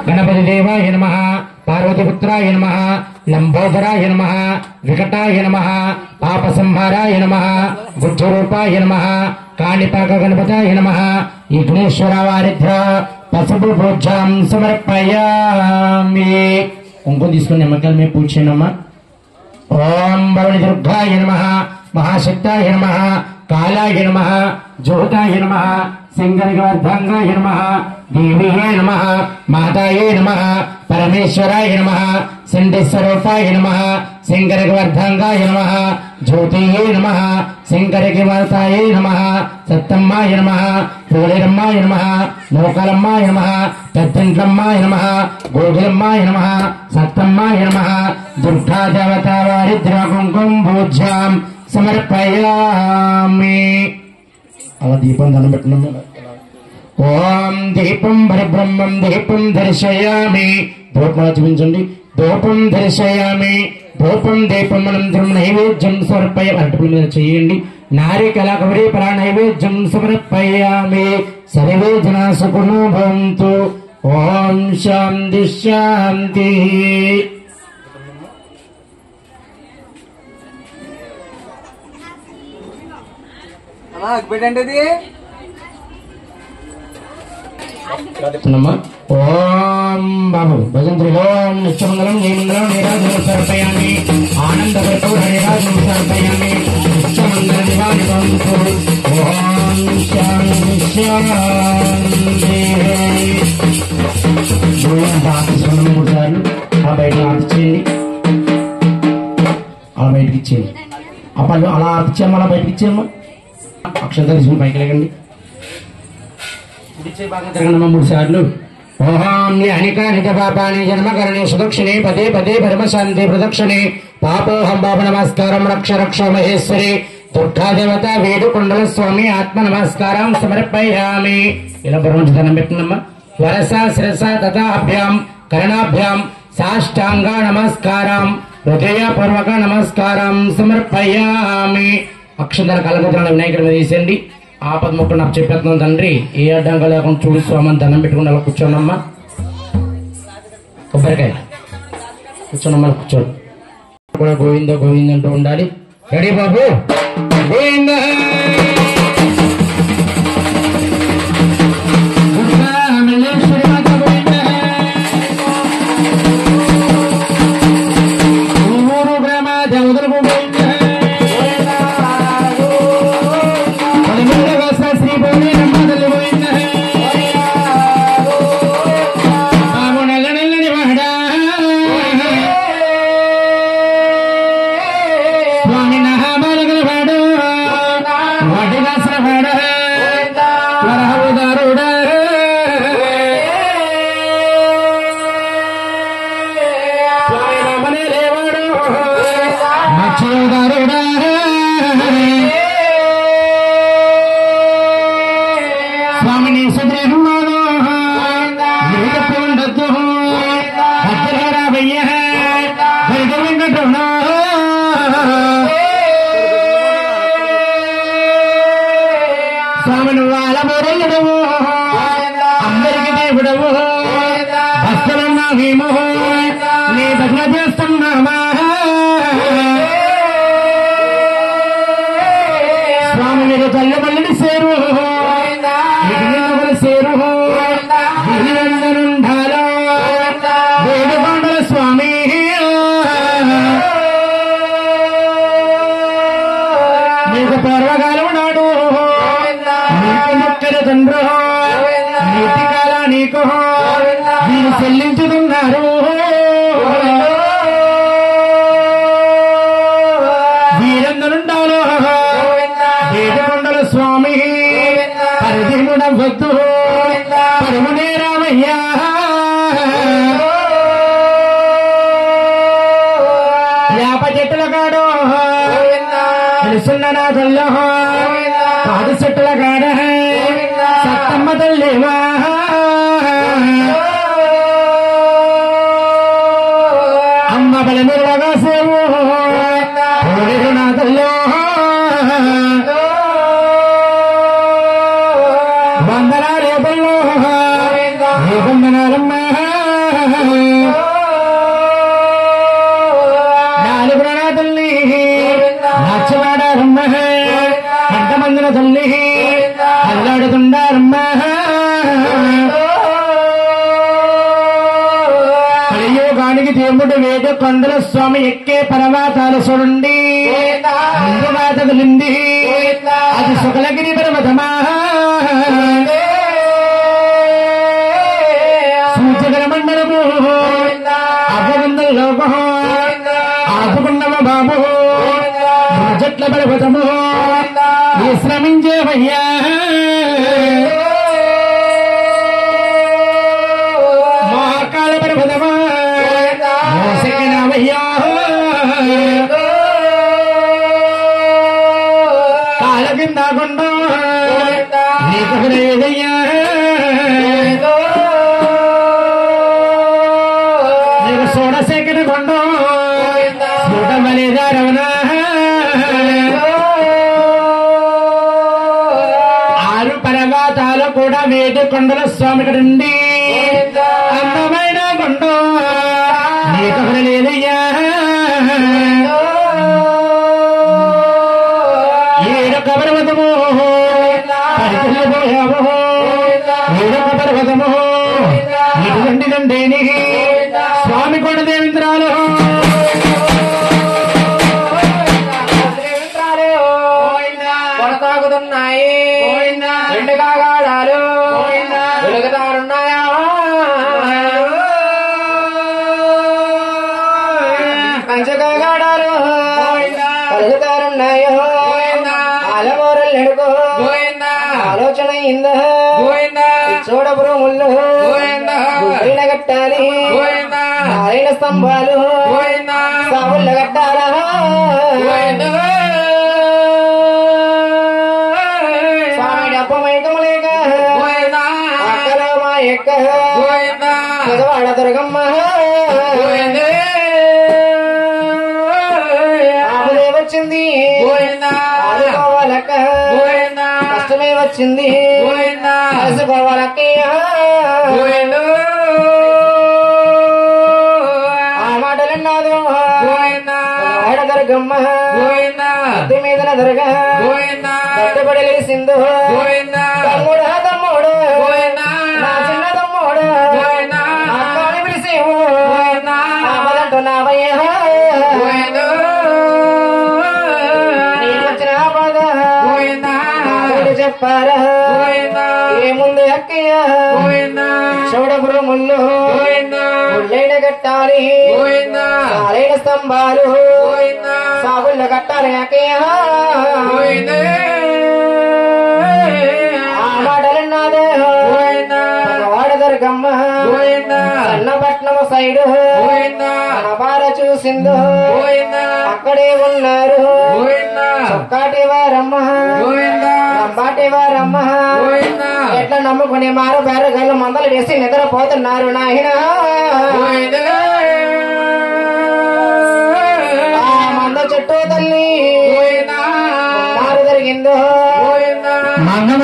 गणपति देवाय नमः पार्वतीपुत्राय नमः लंबोदराय नमः विकटाय नमः पापसंहाराय नमः बुद्धरूपाय नमः काणिपाक गणपताय नमः विघ्नेश्वरावारिध्य पसुपु पूज्यां समर्पयामि కుంకుమ తీసుకుని నిమ్మకాయల మీద పూజ చేయనమ్మా ఓం భవని దుర్గాయ నమః महाशक्ताय नमः कालाय नमः ज्योताय नमः सिंगनिवर्धंगाय नमः देवीये नमः माताये नमः परमेश्वराय नमः सिंधस्वरूपाय नमः सिंगनिवर्धंगाय नमः ज्योतिये नमः सिंगनिवर्ताये नमः सत्तम्माय नमः पूर्णिरम्माय नमः नौकलम्माय नमः तद्दंतम्माय नमः गोगिरम्माय नमः सत्तम्माय नमः दुर्गा देवता वारिद्र कुंकुम पूज्यां समर्पयामि अला दीपं दानं పెట్టనమ్మ ఓం దీపం పరబ్రహ్మం దీపం దర్శయామి ధూపం చూపించండి ధూపం దర్శయామి ధూపం దీపం అనంతరం నైవేద్యం సమర్పయామి అరటిపళ్ళ మీద చేయండి నారికేళ కవరీ ఫల నైవేద్యం సమర్పయామి సర్వే జనా సుఖినో భవంతు ఓం శాంతి శాంతి ओम बाबू भजंत्रिलो नित्यमंगलम जयमंगलम निराजन समर्पयामि आनंदभरपूर निराजन समर्पयामि नित्यमंगल निवारणं ओम शांति शांति जोया बात सुनने मुझारू आ बैठ आती चेंदी आ बैठ की चेंदी अपन अला आती चेंदी मला बैठ की चेंदी अक्षंता తీసుకుని పైకి లేకండి కుడిచే భాగం తిరగండి మూడు సార్లు ఓం న్యానికాని పాపాని జన్మకరణే సుదక్షిణే పదే పదే పరమశాంతి ప్రదక్షిణే పాపోహం పాప నమస్కారం రక్ష రక్ష మహేశ్వరి దుర్గా దేవత వేడుకొండల స్వామి ఆత్మ నమస్కారం సమర్పయామి ఇలా బ్రహ్మచి దండం పెట్టండమ్మా వరస శిరస తథాభ్యాం కరణాభ్యాం సాష్టాంగ నమస్కారం హృదయపూర్వక నమస్కారం సమర్పయామి అక్షంతల కలగతులను వినాయకుడి మీద వేసేయండి ఆపద మొక్క నాకు చెప్పేస్తున్నాం తండ్రి ఏ అడ్డంగా లేకుండా చూడు స్వామి దండం పెట్టుకుని అలా కూర్చోండమ్మా కొబ్బరికాయ కూర్చోండమ్మా కూర్చోండి కూడా గోవింద గోవింద అంటూ ఉండాలి రెడీ బాబు గోవింద వందనాలు నాలుగు తల్లి నాచవాడారమ్మ కంటమందున తల్లి అల్లాడుతుండారమ్మ కలియుగానికి దేవుడు వేద కొండల స్వామి ఎక్కే పర్వతాలు చూడండి ముందుగా తగిలింది అది శుక్లగిరి పర్వతమా సూచకర మండలము అపగుందలో ఆపుకున్నవ బాబు చెట్ల పర్వతము విశ్రమించేవయ్యా మహాకాళ పర్వతమా మోసకినవయ్యా కాళ్ళ కింద కొండ నీకు లేదయ్యా నీకు సోడశేఖర కొండ చూడవలేదా రవణ ఆరు పర్వతాలు కూడా వేదు కొండల స్వామి కడండి అందమైన కొండ నీకు లేదయ్యా ఏడొక్క పర్వతము పరిచయపోయావో ఏడొక్క పర్వతము ఇటువంటి దండేని స్వామి కొండ దేవేంద్రాలు కొనసాగుతున్నాయి రెండు కాగాడాలు వెలుగుతారున్నాయా పంచకాగాడాలు వెలుగుతారున్నాయో ఆలమూరలు నెడుకో ఆలోచన ఇందా చూడపురు ముళ్ళు కట్టాలి నారాయణ స్తంభాలు సావుళ్ళ కట్టాలా స్వామి డప్పమైకం లేక అక్కలో మా ఎక్క పెదవాడ దుర్గమ్మ ఆమె వచ్చింది ఆదుకోవాలక్క కష్టమే వచ్చింది కలుసుకోవాలక్కయ్య ఆ మాటలన్నాదు ఆడ దుర్గమ్మ అద్దె మీద దుర్గ కట్టుబడి లేసిందో తమ్ముడు తమ్ముడు నా చిన్న తమ్ముడు అక్కని పిలిసేవు ఆపదంటున్నావయ్యా వచ్చిన ఆపద చెప్పారా ఏముంది అక్కయ్య చూడపురు ముళ్ళు ముళ్ళైన కట్టాలి నారాయణ స్తంభాలు సాగుళ్ళ కట్టాలి అక్కయ్య ఆ మాటలన్నాదే వాడ దుర్గమ్మ సన్నపట్నం సైడు అనబార చూసిందో అక్కడే ఉన్నారు చొక్కాటి వారమ్మ రంబాటి వారమ్మ ఎట్లా నమ్ముకుని మారు బెరగలు మందలు వేసి నిద్రపోతున్నారు నాయన ఆ మంద చెట్టు తల్లి మారు జరిగిందో మంగమ